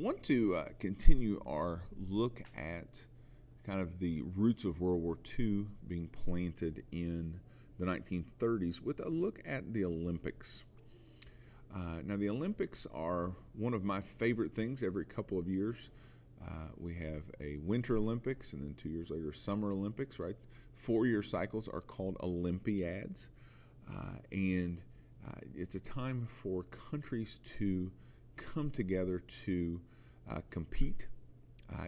Want to continue our look at kind of the roots of World War II being planted in the 1930s with a look at the Olympics. Now, the Olympics are one of my favorite things every couple of years. We have a Winter Olympics and then 2 years later, Summer Olympics, right? 4-year cycles are called Olympiads. And it's a time for countries to come together to compete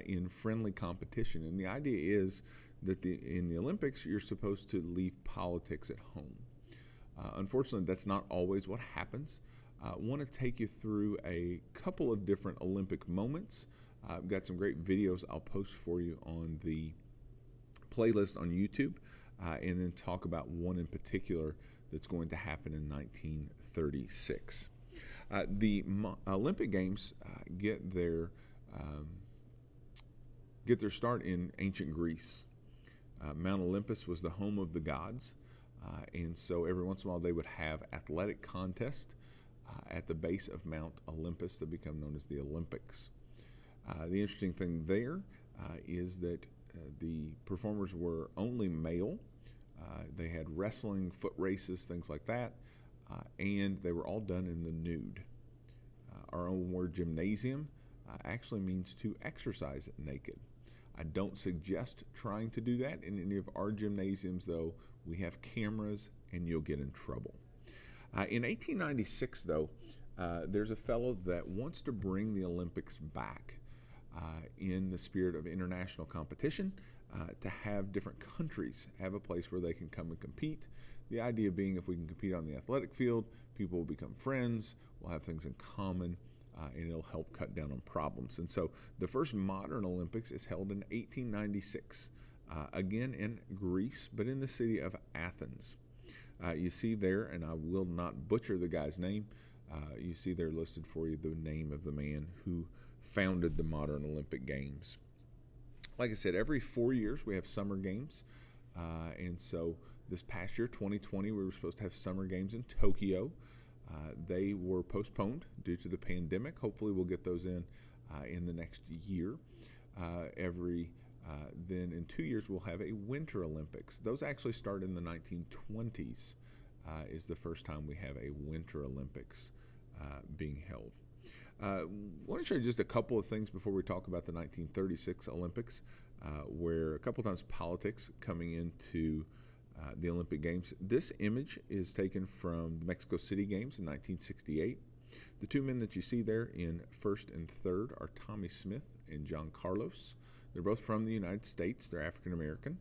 in friendly competition. And the idea is that in the Olympics, you're supposed to leave politics at home. Unfortunately, that's not always what happens. I want to take you through a couple of different Olympic moments. I've got some great videos I'll post for you on the playlist on YouTube, and then talk about one in particular that's going to happen in 1936. The Olympic Games get their start in ancient Greece. Mount Olympus was the home of the gods, and so every once in a while they would have athletic contests at the base of Mount Olympus that become known as the Olympics. The interesting thing there is that the performers were only male. They had wrestling, foot races, things like that, and they were all done in the nude. Our own word gymnasium actually means to exercise naked. I don't suggest trying to do that in any of our gymnasiums, though. We have cameras and you'll get in trouble. In 1896, though, there's a fellow that wants to bring the Olympics back in the spirit of international competition, to have different countries have a place where they can come and compete. The idea being if we can compete on the athletic field, people will become friends, we'll have things in common, and it'll help cut down on problems. And so the first modern Olympics is held in 1896, again in Greece, but in the city of Athens. You see there, and I will not butcher the guy's name, you see there listed for you the name of the man who founded the modern Olympic Games. Like I said, every 4 years we have summer games, and so this past year, 2020, we were supposed to have summer games in Tokyo. They were postponed due to the pandemic. Hopefully we'll get those in the next year. Then in 2 years we'll have a Winter Olympics. Those actually start in the 1920s, is the first time we have a Winter Olympics being held. I want to show you just a couple of things before we talk about the 1936 Olympics, where a couple of times politics coming into the Olympic Games. This image is taken from the Mexico City Games in 1968. The two men that you see there in first and third are Tommy Smith and John Carlos. They're both from the United States. They're African American.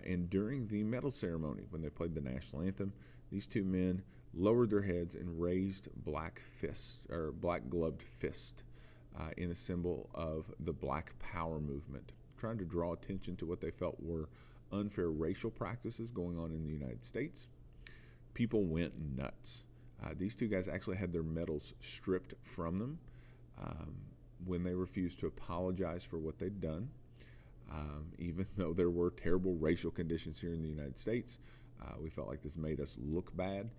And during the medal ceremony, when they played the national anthem, these two men lowered their heads and raised black gloved fist in a symbol of the Black Power movement, trying to draw attention to what they felt were unfair racial practices going on in the United States. People went nuts. These two guys actually had their medals stripped from them when they refused to apologize for what they'd done. Even though there were terrible racial conditions here in the United States, we felt like this made us look bad.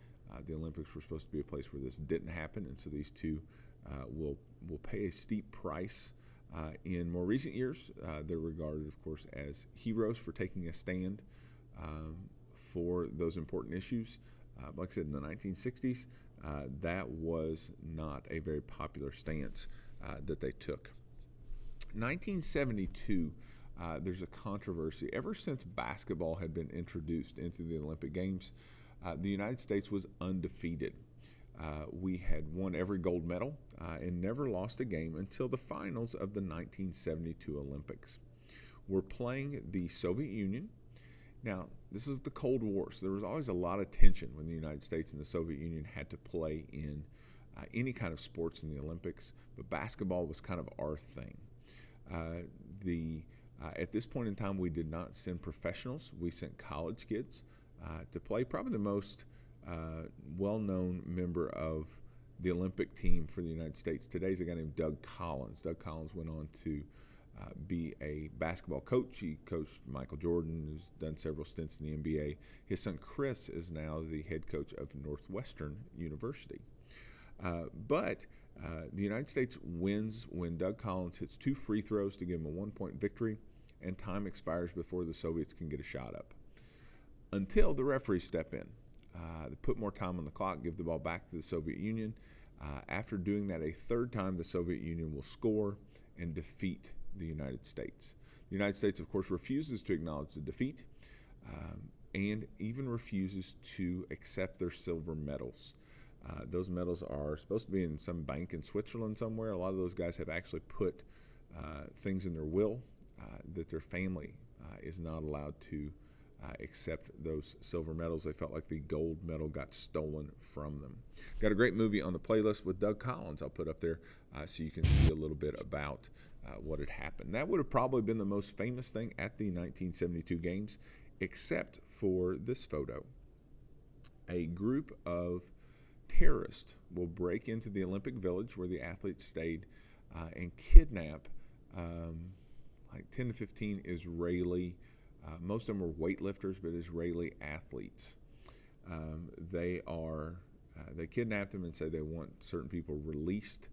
The Olympics were supposed to be a place where this didn't happen, and so these two will pay a steep price. In more recent years, they're regarded, of course, as heroes for taking a stand for those important issues. Like I said, in the 1960s, that was not a very popular stance that they took. 1972, there's a controversy. Ever since basketball had been introduced into the Olympic Games, the United States was undefeated. We had won every gold medal and never lost a game until the finals of the 1972 Olympics. We're playing the Soviet Union. Now, this is the Cold War, so there was always a lot of tension when the United States and the Soviet Union had to play in any kind of sports in the Olympics, but basketball was kind of our thing. At this point in time, we did not send professionals. We sent college kids to play. Probably the most well-known member of the Olympic team for the United States today is a guy named Doug Collins. Doug Collins went on to be a basketball coach. He coached Michael Jordan, who's done several stints in the NBA. His son Chris is now the head coach of Northwestern University. But The United States wins when Doug Collins hits 2 free throws to give him a 1-point victory, and time expires before the Soviets can get a shot up. Until the referees step in. They put more time on the clock, give the ball back to the Soviet Union. After doing that a third time, the Soviet Union will score and defeat the United States. The United States, of course, refuses to acknowledge the defeat and even refuses to accept their silver medals. Those medals are supposed to be in some bank in Switzerland somewhere. A lot of those guys have actually put things in their will that their family is not allowed to accept those silver medals. They felt like the gold medal got stolen from them. Got a great movie on the playlist with Doug Collins I'll put up there so you can see a little bit about what had happened. That would have probably been the most famous thing at the 1972 games, except for this photo. A group of terrorists will break into the Olympic Village where the athletes stayed and kidnap like 10 to 15 Israeli, most of them were weightlifters, but Israeli athletes. They kidnapped them and say they want certain people released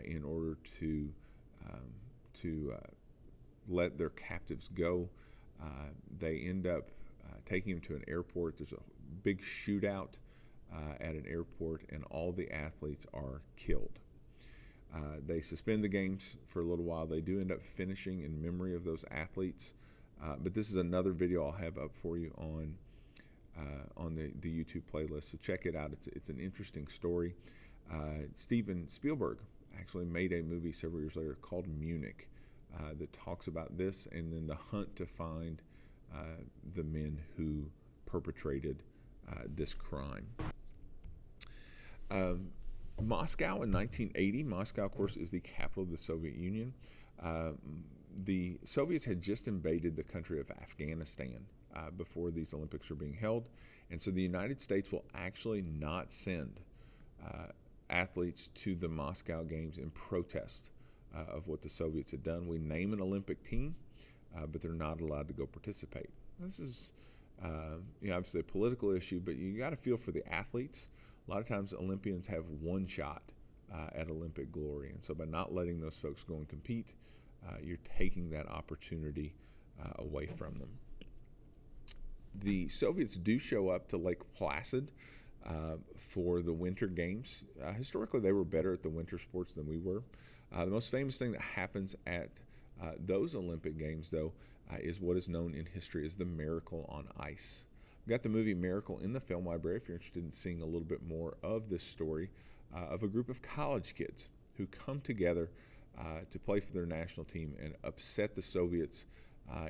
in order to let their captives go. They end up taking them to an airport. There's a big shootout at an airport, and all the athletes are killed. They suspend the games for a little while. They do end up finishing in memory of those athletes. But this is another video I'll have up for you on the YouTube playlist, so check it out. It's an interesting story. Steven Spielberg actually made a movie several years later called Munich that talks about this and then the hunt to find the men who perpetrated this crime. Moscow in 1980. Moscow, of course, is the capital of the Soviet Union. The Soviets had just invaded the country of Afghanistan before these Olympics were being held, and so the United States will actually not send athletes to the Moscow Games in protest of what the Soviets had done. We name an Olympic team, but they're not allowed to go participate. This is obviously a political issue, but you got to feel for the athletes. A lot of times Olympians have one shot at Olympic glory, and so by not letting those folks go and compete, you're taking that opportunity away from them. The Soviets do show up to Lake Placid for the Winter Games. Historically, they were better at the winter sports than we were. The most famous thing that happens at those Olympic Games, though, is what is known in history as the Miracle on Ice. We've got the movie Miracle in the film library if you're interested in seeing a little bit more of this story of a group of college kids who come together to play for their national team and upset the Soviets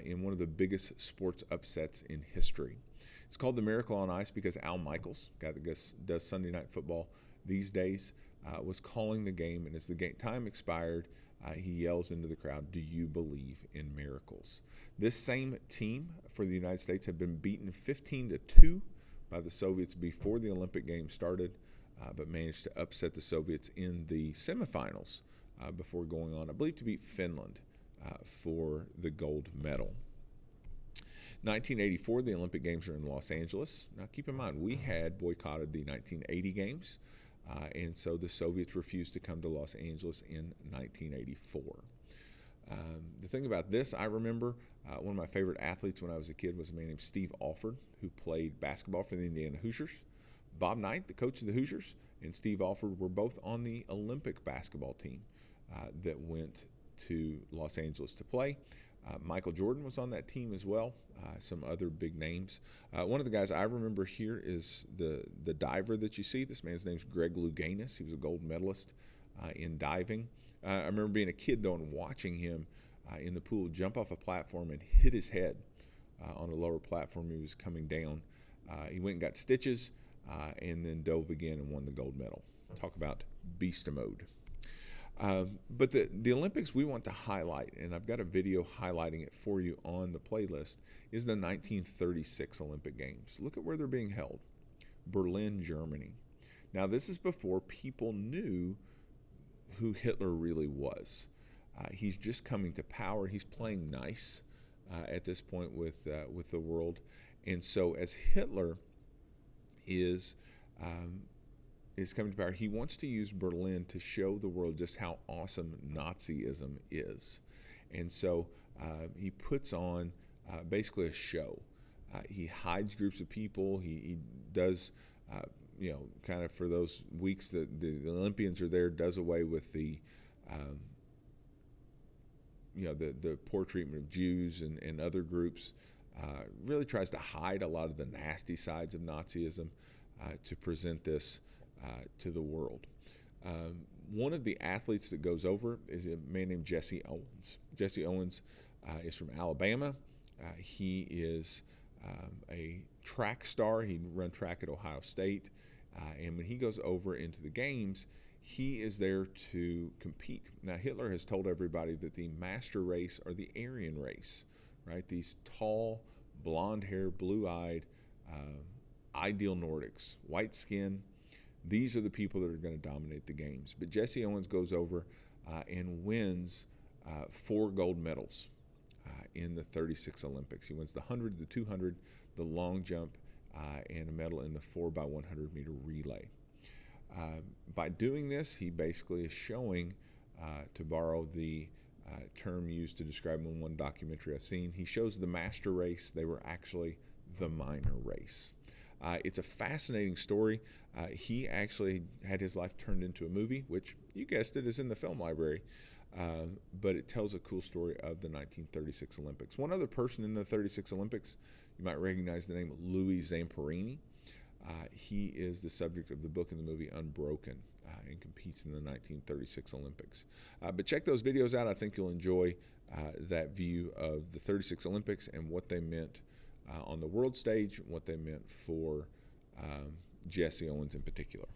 in one of the biggest sports upsets in history. It's called the Miracle on Ice because Al Michaels, guy that does Sunday Night Football these days, was calling the game, and as the time expired, he yells into the crowd, "Do you believe in miracles?" This same team for the United States had been beaten 15-2 by the Soviets before the Olympic Games started, but managed to upset the Soviets in the semifinals before going on, I believe, to beat Finland for the gold medal. 1984, the Olympic Games are in Los Angeles. Now, keep in mind, we had boycotted the 1980 Games, and so the Soviets refused to come to Los Angeles in 1984. The thing about this, I remember one of my favorite athletes when I was a kid was a man named Steve Alford, who played basketball for the Indiana Hoosiers. Bob Knight, the coach of the Hoosiers, and Steve Alford were both on the Olympic basketball team that went to Los Angeles to play. Michael Jordan was on that team as well, some other big names. One of the guys I remember here is the diver that you see. This man's name's Greg Louganis. He was a gold medalist in diving. I remember being a kid, though, and watching him in the pool jump off a platform and hit his head on a lower platform. He was coming down. He went and got stitches and then dove again and won the gold medal. Talk about beast mode. But the Olympics we want to highlight, and I've got a video highlighting it for you on the playlist, is the 1936 Olympic Games. Look at where they're being held. Berlin, Germany. Now, this is before people knew who Hitler really was. He's just coming to power. He's playing nice at this point with the world. And so as Hitler is is coming to power, he wants to use Berlin to show the world just how awesome Nazism is. And so he puts on basically a show. He hides groups of people. He does, kind of for those weeks that the Olympians are there, does away with the poor treatment of Jews and other groups. Really tries to hide a lot of the nasty sides of Nazism to present this to the world. One of the athletes that goes over is a man named Jesse Owens. Jesse Owens is from Alabama. He is a track star. He ran track at Ohio State. And when he goes over into the games, he is there to compete. Now, Hitler has told everybody that the master race or the Aryan race, right? These tall, blonde-haired, blue-eyed, ideal Nordics, white skin, these are the people that are going to dominate the games. But Jesse Owens goes over and wins 4 gold medals in the 36 Olympics. He wins the 100, the 200, the long jump, and a medal in the 4x100 meter relay. By doing this, he basically is showing, to borrow the term used to describe him in one documentary I've seen, he shows the master race, they were actually the minor race. It's a fascinating story. He actually had his life turned into a movie, which, you guessed it, is in the film library. But it tells a cool story of the 1936 Olympics. One other person in the 36 Olympics, you might recognize the name of Louis Zamperini. He is the subject of the book and the movie Unbroken and competes in the 1936 Olympics. But check those videos out. I think you'll enjoy that view of the 36 Olympics and what they meant on the world stage, what they meant for Jesse Owens in particular.